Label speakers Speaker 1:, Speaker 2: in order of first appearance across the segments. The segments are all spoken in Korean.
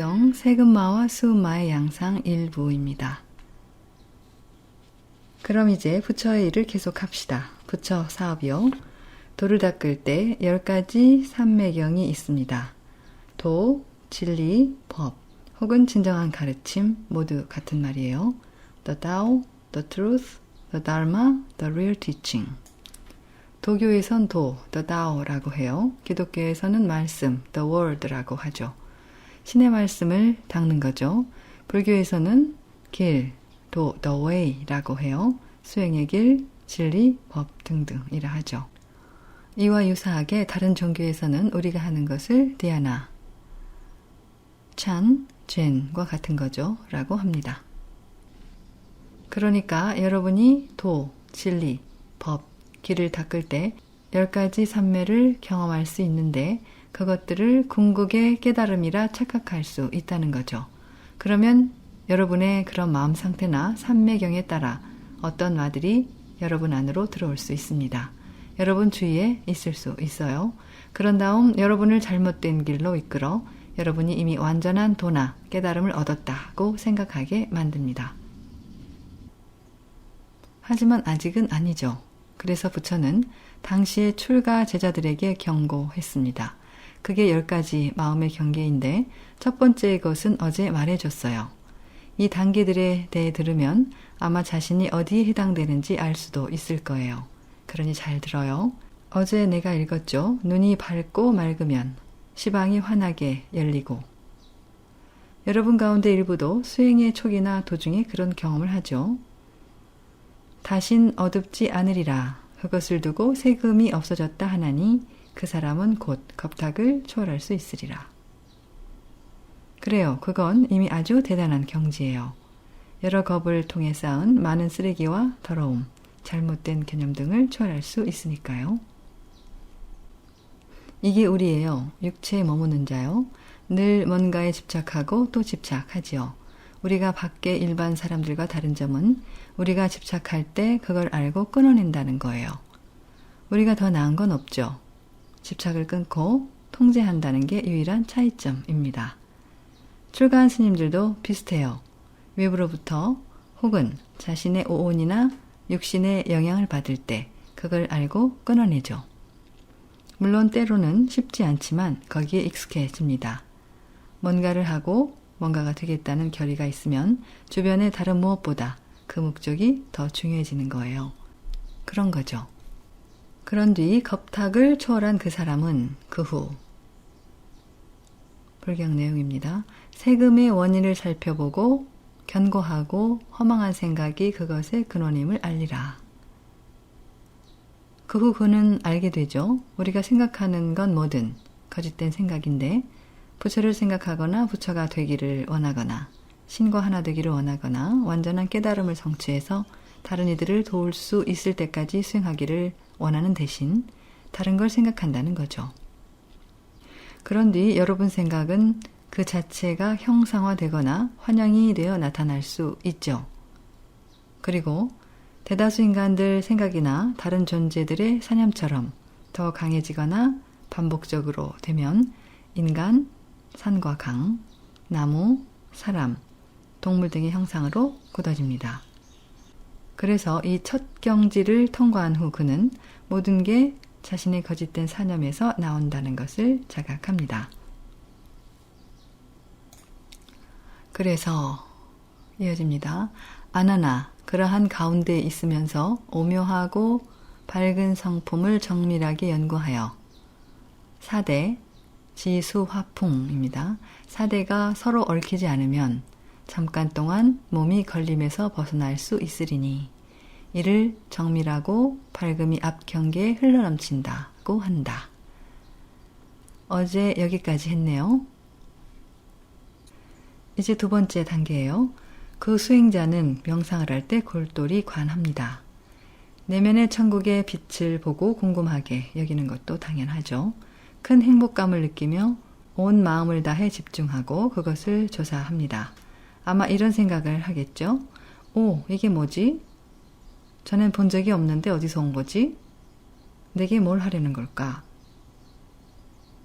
Speaker 1: 성경 세금마와 수음마의 양상 일부입니다. 그럼 이제 부처의 일을 계속합시다. 부처 사업이요. 도를 닦을 때 10가지 삼매경이 있습니다. 도, 진리, 법, 혹은 진정한 가르침 모두 같은 말이에요. The Tao, the Truth, the Dharma, the Real Teaching. 도교에선 도, the Tao라고 해요. 기독교에서는 말씀, the Word라고 하죠. 신의 말씀을 닦는 거죠. 불교에서는 길, 도, the Way라고 해요. 수행의 길, 진리, 법 등등이라 하죠. 이와 유사하게 다른 종교에서는 우리가 하는 것을 디아나, 찬, 젠과 같은 거죠. 라고 합니다. 그러니까 여러분이 도, 진리, 법, 길을 닦을 때 10가지 삼매를 경험할 수 있는데 그것들을 궁극의 깨달음이라 착각할 수 있다는 거죠. 그러면 여러분의 그런 마음 상태나 삼매경에 따라 어떤 마들이 여러분 안으로 들어올 수 있습니다. 여러분 주위에 있을 수 있어요. 그런 다음 여러분을 잘못된 길로 이끌어 여러분이 이미 완전한 도나 깨달음을 얻었다고 생각하게 만듭니다. 하지만 아직은 아니죠. 그래서 부처는 당시의 출가 제자들에게 경고했습니다. 그게 10가지 마음의 경계인데 첫 번째 것은 어제 말해줬어요. 이 단계들에 대해 들으면 아마 자신이 어디에 해당되는지 알 수도 있을 거예요. 그러니 잘 들어요. 어제 내가 읽었죠. 눈이 밝고 맑으면 시방이 환하게 열리고. 여러분 가운데 일부도 수행의 초기나 도중에 그런 경험을 하죠. 다신 어둡지 않으리라. 그것을 두고 세금이 없어졌다 하나니 그 사람은 곧 겁탁을 초월할 수 있으리라. 그래요. 그건 이미 아주 대단한 경지예요. 여러 겁을 통해 쌓은 많은 쓰레기와 더러움, 잘못된 개념 등을 초월할 수 있으니까요. 이게 우리예요. 육체에 머무는 자요. 늘 뭔가에 집착하고 또 집착하지요. 우리가 밖에 일반 사람들과 다른 점은 우리가 집착할 때 그걸 알고 끊어낸다는 거예요. 우리가 더 나은 건 없죠. 집착을 끊고 통제한다는 게 유일한 차이점입니다. 출가한 스님들도 비슷해요. 외부로부터 혹은 자신의 오온이나 육신의 영향을 받을 때 그걸 알고 끊어내죠. 물론 때로는 쉽지 않지만 거기에 익숙해집니다. 뭔가를 하고 뭔가가 되겠다는 결의가 있으면 주변의 다른 무엇보다 그 목적이 더 중요해지는 거예요. 그런 거죠. 그런 뒤 겁탁을 초월한 그 사람은 그 후 불경 내용입니다. 세금의 원인을 살펴보고 견고하고 허망한 생각이 그것의 근원임을 알리라. 그 후 그는 알게 되죠. 우리가 생각하는 건 뭐든 거짓된 생각인데 부처를 생각하거나 부처가 되기를 원하거나 신과 하나 되기를 원하거나 완전한 깨달음을 성취해서 다른 이들을 도울 수 있을 때까지 수행하기를 원하는 대신 다른 걸 생각한다는 거죠. 그런 뒤 여러분 생각은 그 자체가 형상화되거나 환영이 되어 나타날 수 있죠. 그리고 대다수 인간들 생각이나 다른 존재들의 사념처럼 더 강해지거나 반복적으로 되면 인간, 산과 강, 나무, 사람, 동물 등의 형상으로 굳어집니다. 그래서 이 첫 경지를 통과한 후 그는 모든 게 자신의 거짓된 사념에서 나온다는 것을 자각합니다. 그래서 이어집니다. 아나나 그러한 가운데에 있으면서 오묘하고 밝은 성품을 정밀하게 연구하여 사대, 지수화풍입니다. 사대가 서로 얽히지 않으면 잠깐 동안 몸이 걸림에서 벗어날 수 있으리니 이를 정밀하고 밝음이 앞 경계에 흘러넘친다고 한다. 어제 여기까지 했네요. 이제 두 번째 단계예요. 그 수행자는 명상을 할 때 골똘히 관합니다. 내면의 천국의 빛을 보고 궁금하게 여기는 것도 당연하죠. 큰 행복감을 느끼며 온 마음을 다해 집중하고 그것을 조사합니다. 아마 이런 생각을 하겠죠. 오, 이게 뭐지? 전엔 본 적이 없는데 어디서 온 거지? 내게 뭘 하려는 걸까?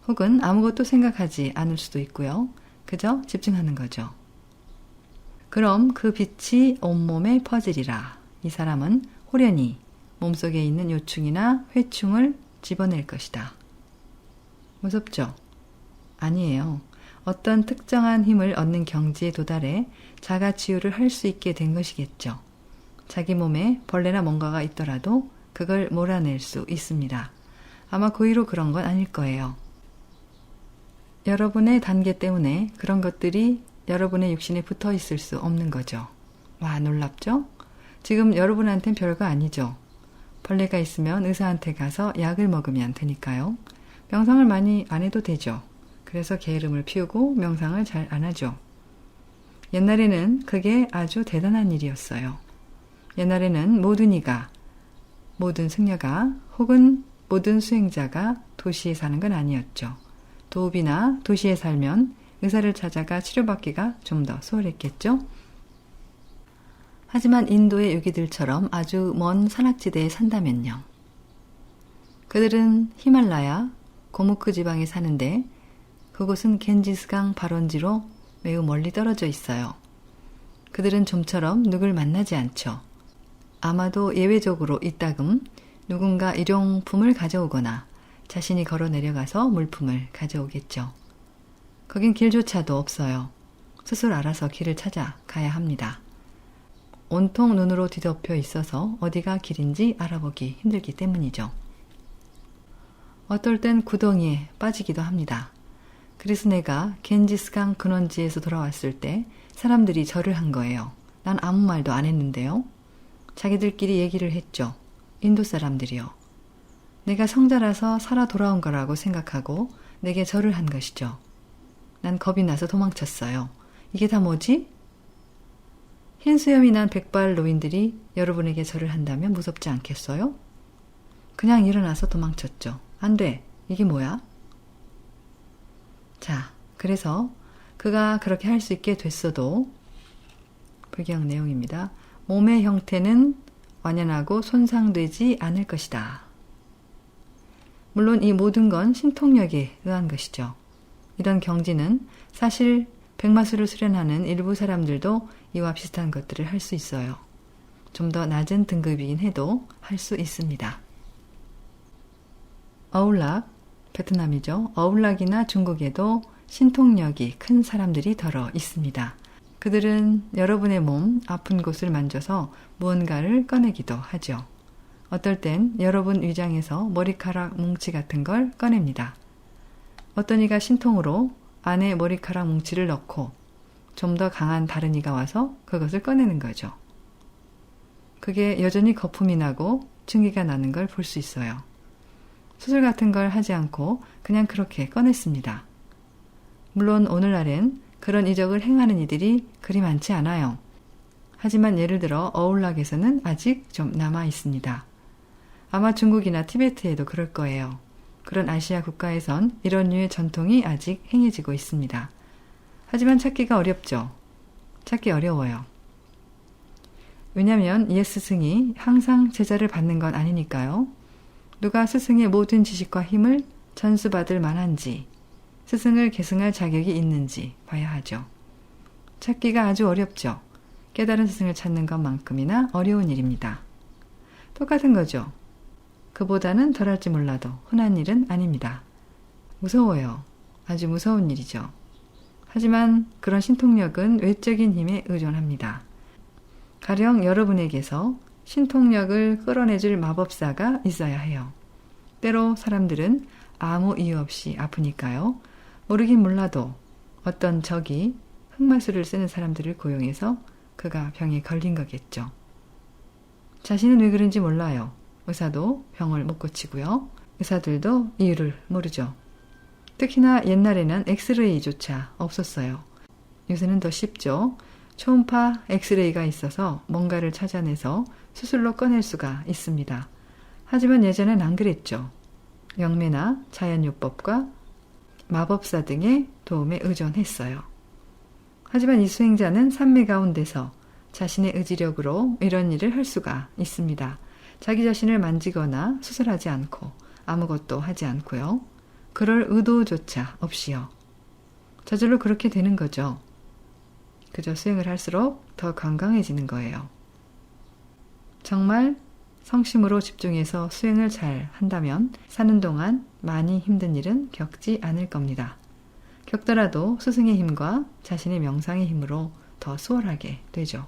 Speaker 1: 혹은 아무것도 생각하지 않을 수도 있고요. 그저 집중하는 거죠. 그럼 그 빛이 온몸에 퍼지리라. 이 사람은 호련히 몸속에 있는 요충이나 회충을 집어낼 것이다. 무섭죠? 아니에요. 어떤 특정한 힘을 얻는 경지에 도달해 자가치유를 할 수 있게 된 것이겠죠. 자기 몸에 벌레나 뭔가가 있더라도 그걸 몰아낼 수 있습니다. 아마 고의로 그런 건 아닐 거예요. 여러분의 단계 때문에 그런 것들이 여러분의 육신에 붙어 있을 수 없는 거죠. 와, 놀랍죠? 지금 여러분한텐 별거 아니죠. 벌레가 있으면 의사한테 가서 약을 먹으면 되니까요. 명상을 많이 안 해도 되죠. 그래서 게으름을 피우고 명상을 잘 안 하죠. 옛날에는 그게 아주 대단한 일이었어요. 옛날에는 모든 이가, 모든 승려가 혹은 모든 수행자가 도시에 사는 건 아니었죠. 도읍이나 도시에 살면 의사를 찾아가 치료받기가 좀 더 수월했겠죠. 하지만 인도의 요기들처럼 아주 먼 산악지대에 산다면요. 그들은 히말라야, 고무크 지방에 사는데 그곳은 겐지스강 발원지로 매우 멀리 떨어져 있어요. 그들은 좀처럼 누굴 만나지 않죠. 아마도 예외적으로 이따금 누군가 일용품을 가져오거나 자신이 걸어 내려가서 물품을 가져오겠죠. 거긴 길조차도 없어요. 스스로 알아서 길을 찾아 가야 합니다. 온통 눈으로 뒤덮여 있어서 어디가 길인지 알아보기 힘들기 때문이죠. 어떨 땐 구덩이에 빠지기도 합니다. 그래서 내가 겐지스강 근원지에서 돌아왔을 때 사람들이 절을 한 거예요. 난 아무 말도 안 했는데요. 자기들끼리 얘기를 했죠. 인도 사람들이요. 내가 성자라서 살아 돌아온 거라고 생각하고 내게 절을 한 것이죠. 난 겁이 나서 도망쳤어요. 이게 다 뭐지? 흰 수염이 난 백발 노인들이 여러분에게 절을 한다면 무섭지 않겠어요? 그냥 일어나서 도망쳤죠. 안 돼. 이게 뭐야? 자, 그래서 그가 그렇게 할 수 있게 됐어도 불경 내용입니다. 몸의 형태는 완연하고 손상되지 않을 것이다. 물론 이 모든 건 신통력에 의한 것이죠. 이런 경지는 사실 백마수를 수련하는 일부 사람들도 이와 비슷한 것들을 할 수 있어요. 좀 더 낮은 등급이긴 해도 할 수 있습니다. 어울락, 베트남이죠. 어울락이나 중국에도 신통력이 큰 사람들이 더러 있습니다. 그들은 여러분의 몸 아픈 곳을 만져서 무언가를 꺼내기도 하죠. 어떨 땐 여러분 위장에서 머리카락 뭉치 같은 걸 꺼냅니다. 어떤 이가 신통으로 안에 머리카락 뭉치를 넣고 좀 더 강한 다른 이가 와서 그것을 꺼내는 거죠. 그게 여전히 거품이 나고 증기가 나는 걸 볼 수 있어요. 수술 같은 걸 하지 않고 그냥 그렇게 꺼냈습니다. 물론 오늘날엔 그런 이적을 행하는 이들이 그리 많지 않아요. 하지만 예를 들어 어울락에서는 아직 좀 남아 있습니다. 아마 중국이나 티베트에도 그럴 거예요. 그런 아시아 국가에선 이런 류의 전통이 아직 행해지고 있습니다. 하지만 찾기가 어렵죠. 찾기 어려워요. 왜냐하면 예수 스승이 항상 제자를 받는 건 아니니까요. 누가 스승의 모든 지식과 힘을 전수받을 만한지, 스승을 계승할 자격이 있는지 봐야 하죠. 찾기가 아주 어렵죠. 깨달은 스승을 찾는 것만큼이나 어려운 일입니다. 똑같은 거죠. 그보다는 덜할지 몰라도 흔한 일은 아닙니다. 무서워요. 아주 무서운 일이죠. 하지만 그런 신통력은 외적인 힘에 의존합니다. 가령 여러분에게서 신통력을 끌어내줄 마법사가 있어야 해요. 때로 사람들은 아무 이유 없이 아프니까요. 모르긴 몰라도 어떤 적이 흑마술을 쓰는 사람들을 고용해서 그가 병에 걸린 거겠죠. 자신은 왜 그런지 몰라요. 의사도 병을 못 고치고요. 의사들도 이유를 모르죠. 특히나 옛날에는 엑스레이조차 없었어요. 요새는 더 쉽죠. 초음파 엑스레이가 있어서 뭔가를 찾아내서 수술로 꺼낼 수가 있습니다. 하지만 예전엔 안 그랬죠. 영매나 자연요법과 마법사 등의 도움에 의존했어요. 하지만 이 수행자는 산매 가운데서 자신의 의지력으로 이런 일을 할 수가 있습니다. 자기 자신을 만지거나 수술하지 않고 아무것도 하지 않고요. 그럴 의도조차 없이요. 저절로 그렇게 되는 거죠. 그저 수행을 할수록 더 건강해지는 거예요. 정말 성심으로 집중해서 수행을 잘 한다면 사는 동안 많이 힘든 일은 겪지 않을 겁니다. 겪더라도 스승의 힘과 자신의 명상의 힘으로 더 수월하게 되죠.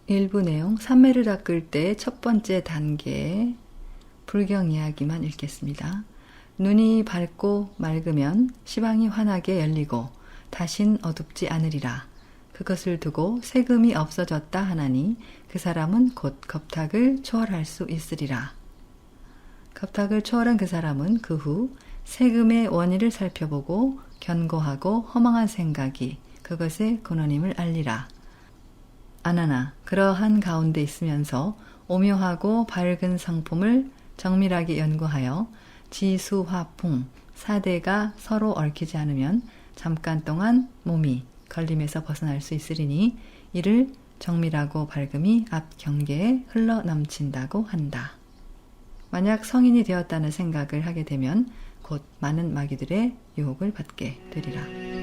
Speaker 1: 일부 내용, 삼매를 닦을 때 첫 번째 단계 불경 이야기만 읽겠습니다. 눈이 밝고 맑으면 시방이 환하게 열리고 다신 어둡지 않으리라. 그것을 두고 세금이 없어졌다 하나니 그 사람은 곧 겁탁을 초월할 수 있으리라. 겁탁을 초월한 그 사람은 그 후 세금의 원인을 살펴보고 견고하고 허망한 생각이 그것의 근원임을 알리라. 아나나 그러한 가운데 있으면서 오묘하고 밝은 성품을 정밀하게 연구하여 지수화풍 4대가 서로 얽히지 않으면 잠깐 동안 몸이 걸림에서 벗어날 수 있으리니 이를 정밀하고 밝음이 앞 경계에 흘러넘친다고 한다. 만약 성인이 되었다는 생각을 하게 되면 곧 많은 마귀들의 유혹을 받게 되리라.